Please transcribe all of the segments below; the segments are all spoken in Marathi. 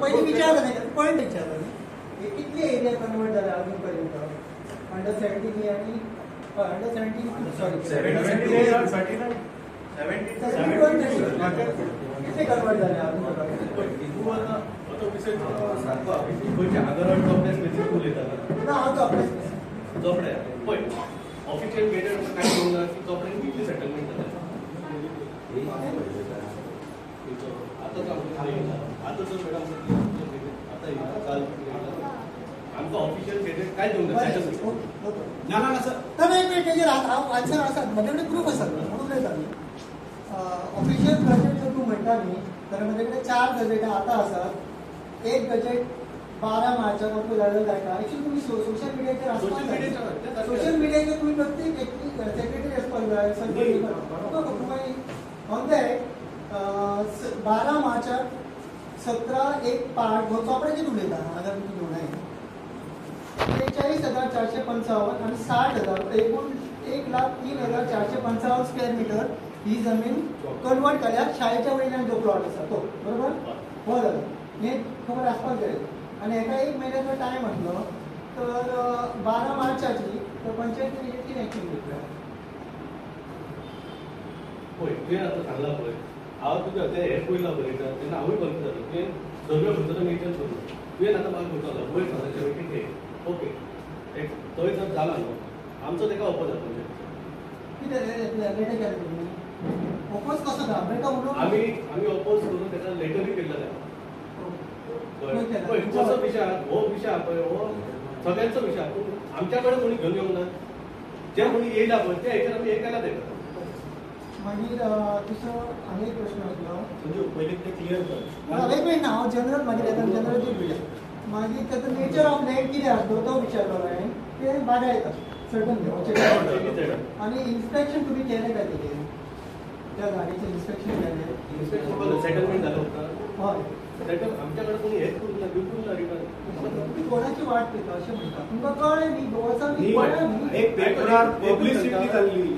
पहिले विचारलं नाही, पॉईंट विचारलं नाही. किती एरिया कन्वर्ट झाला अजूनपर्यंत अंडर 17 आणि अंडर 17 सॉरी 70 किती कन्वर्ट झाले अजून? ऑफिशियल गेटेड काय होणार की जोपर्यंत किती सेटलमेंट झालं आता तर मॅडम आता आमचं ऑफिशियल गेटेड काय देऊन आन्सर असतात माझ्याकडे प्रूफ असतात म्हणून नाही चालू. ऑफिशियल गजेट जर तू म्हणता मी तर माझ्याकडे 4 गजेट आता असतात. एक गजेट 12 मार्चला लागलं जायचं. ऍक्च्युली तुम्ही सोशल मीडियाचे सोशल मीडियाचे तुम्ही प्रत्येक सेक्रेटरी ऑन दॅट 12 मार्चात 17 एक पार्ट चोपड्याचे तुम्ही येतात हजार तुम्ही घेऊन आहे 43,455 आणि 60,000 एकूण 1,03,455 स्क्वेअर मीटर ही जमीन कन्वर्ट केल्या शाळेच्या वडिलांनी जो प्लॉट असा तो बरोबर हो झालं हे खबर आसपास करेल. आणि एका 1 महिन्याचा टाइम असलो तर 12 मार्चाची तर पंचायतीने किती ऍक्शन घेतल्या होय ते आता सांगला पळय हांव तुका ते हे पयला बरयता तेन्ना हांवूय बंद जालो ते सर्वे करता मेंटेन करू तुवें आतां म्हाका करतलो वयर सांगता ते ओके एक थंय जर जाला न्हू आमचो तेका ओपन जातलो कितें लेटर केलें तुमी ओपोज कसो घाल बेटा उलोवन आमी ओपोज करून तेका लेटरूय केल्लो कसो विशय हो विशय पळय हो सगळ्यांचो विशय आमच्या कडेन कोणी घेवन येवंक ना जे कोणी येयला पळय ते हेचेर आमी हे केला तेका मागीर दुसरो आनी एक प्रश्न आसलो पयलीं ते क्लियर कर एक मिनिट हांव जनरल मागीर येता जनरल दिवया मागीर ताचो नेचर ऑफ लँड कितें आसलो तो विचारलो हांवें ते बागा येता सर्टन आनी इन्स्पेक्शन तुमी केलें काय तेजें त्या गाडीचें इन्स्पेक्शन केलें सेटलमेंट जालो उपरांत हय सेटल आमच्या कडेन कोणी हेच करूंक ना बिलकूल ना रिटर्न कोणाची वाट पळयता अशें म्हणटा तुमकां कळ्ळें न्ही गोवाचा न्ही एक पेपरार पब्लिसिटी जाल्ली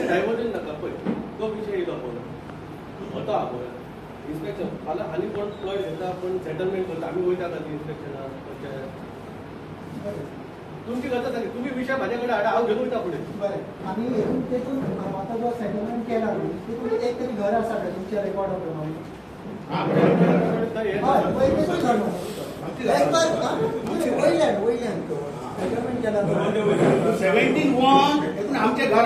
डायवर्जन नाका पळय तो विशय येयलो पळय होता पळय इन्स्पेक्शन फाल्यां आनी कोण प्लॉय घेता पण सेटलमेंट करता आमी वयता खातीर इन्स्पेक्शनाक पंचायत तुमची गरज आसा तुम्ही विशय म्हाजे कडेन हाडा हांव घेवन वयता फुडें बरें आनी तेतून आतां जो सेटलमेंट केला न्ही तेतून एक तरी घर आसा काय तुमच्या रेकॉर्डा प्रमाणे वयल्यान सेटलमेंट केला 71 हेतून आमचे घर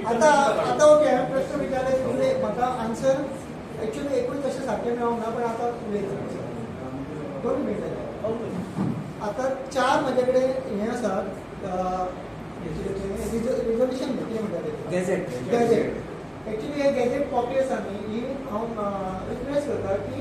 आता ओके प्रश्न विचारले म्हाका आन्सर एक्चुअली एकूच तशें सारकें मेळोंक ना पण आतां उलयता 2 मिनटां आतां 4 म्हाजे कडेन हें आसात रिजोल्युशन कितें म्हणटा तें गॅझेट एक्चुअली हे गॅझेट कॉपी आसा न्ही ही हांव रिक्वेस्ट करता की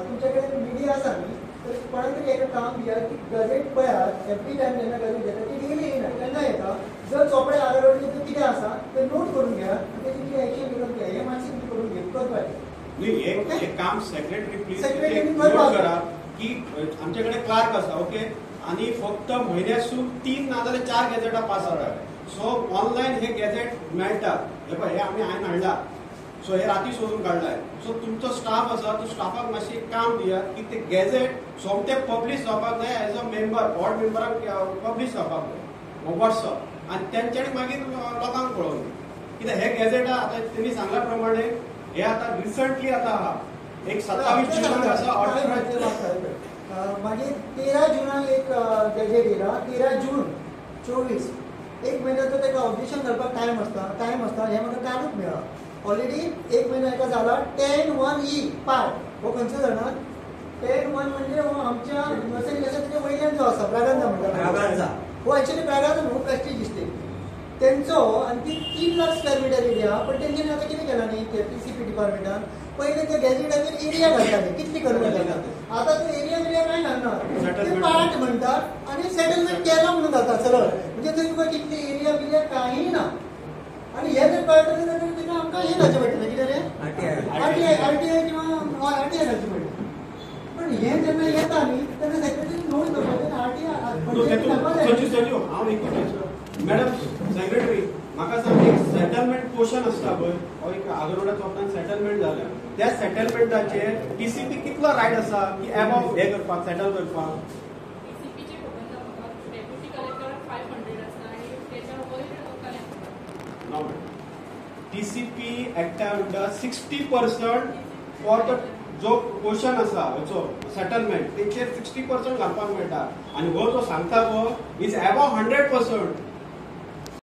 तुमचे कडेन मिडिया आसा न्ही तर कोणा तरी एक काम दिया की गॅझेट पळयात एवरी टायम जेन्ना गॅझेट येता ती डेली येयना केन्ना येता जर चोपडे आगरवडीचें कितें आसा तें नोट करून घ्या आनी तेची कितें एक्शन घेवन घ्या हें मातशें कितें करून घेवं करपाचें एक काम सेक्रेटरी प्लीज नोट करा की आमच्याकडे क्लार्क आसा ओके आणि फक्त म्हयन्यासून 3 नाजाल्यार 4 गॅझेटां पास जातात सो ऑनलायन हे गॅझेट मेळटात हे पळय हे आमी हांवें हाडला सो हे राती सोदून काडलाय सो तुमचो स्टाफ आसा तो स्टाफाक मातशें एक काम दिया की ते गॅझेट सोमते पब्लीश जावपाक जाय एज अ मेंबर बोर्ड मेंबराक पब्लीश जावपाक जाय वॉट्सअप आनी तेंच्यांनी मागीर लोकांक पळोवन कित्याक हे गॅझेटा आतां तेणी सांगल्या प्रमाणे हे आतां रिसंटली आतां आहा एक 27 जुनाक आसा ऑर्डर मागीर 13 जुनाक एक गॅझेट येयला 13 जून 24 एक महिन्याचो तेका ऑब्जेक्शन घालपाक टायम आसता हे म्हाका कालूच मेळ्ळा ऑलरेडी 1 म्हयनो हेका जाला 10(1)(e) पार्ट हो खंयचो जाणा 10(1) म्हणजे हो आमच्या नर्सरी आसा तेच्या वयल्यान जो आसा प्रागांजा म्हणटा हो एक्चुअली प्रागांजा न्हू प्रेस्टीज इस्टेट तेंचो आनी ती 3 लाख स्क्वेअर मिटर एरिया पण तेंच्यांनी आतां कितें केलां न्ही ते पीसीपी डिपार्टमेंटान पयलीं ते गॅझेटाचेर एरिया घालताले कितली कन्वर्ट जाता आतां तो एरिया कांय घालना ते पार्ट म्हणटात आनी सेटलमेंट केला म्हणून जाता सरळ म्हणजे थंय तुका कितली एरिया कांय ना आनी हे जर कळटलें जाल्यार तेका आमकां हें घालचें पडटलें कितें रे आरटीआय किंवा आरटीआय घालचें पडटलें पण पण हे जेन्ना येता न्ही तेन्ना सेक्रेटरी नोट करपाचें संजू हांव एकूच विचारतां. मॅडम सेक्रेटरी म्हाका सांग एक सेटलमेंट पोर्शन आसता पळय हो एक आगरवाडा चौकान सेटलमेंट जाल्या त्या सेटलमेंटाचेर टीसीपी कितलो रायट आसा की एबाव हे करपाक सेटल करपाक? टीसीपीचे खबर ना म्हाका डेप्युटी कलेक्टराक 500 आसता आनी तेच्या वयर कलेक्टर टीसीपी एक्टा म्हणटा 60% फॉर द जो पोर्शन आसा हेचो सेटलमेंट तेचेर 60% घालपाक मेळटा आनी हो जो सांगता तो इज एबाव 100%.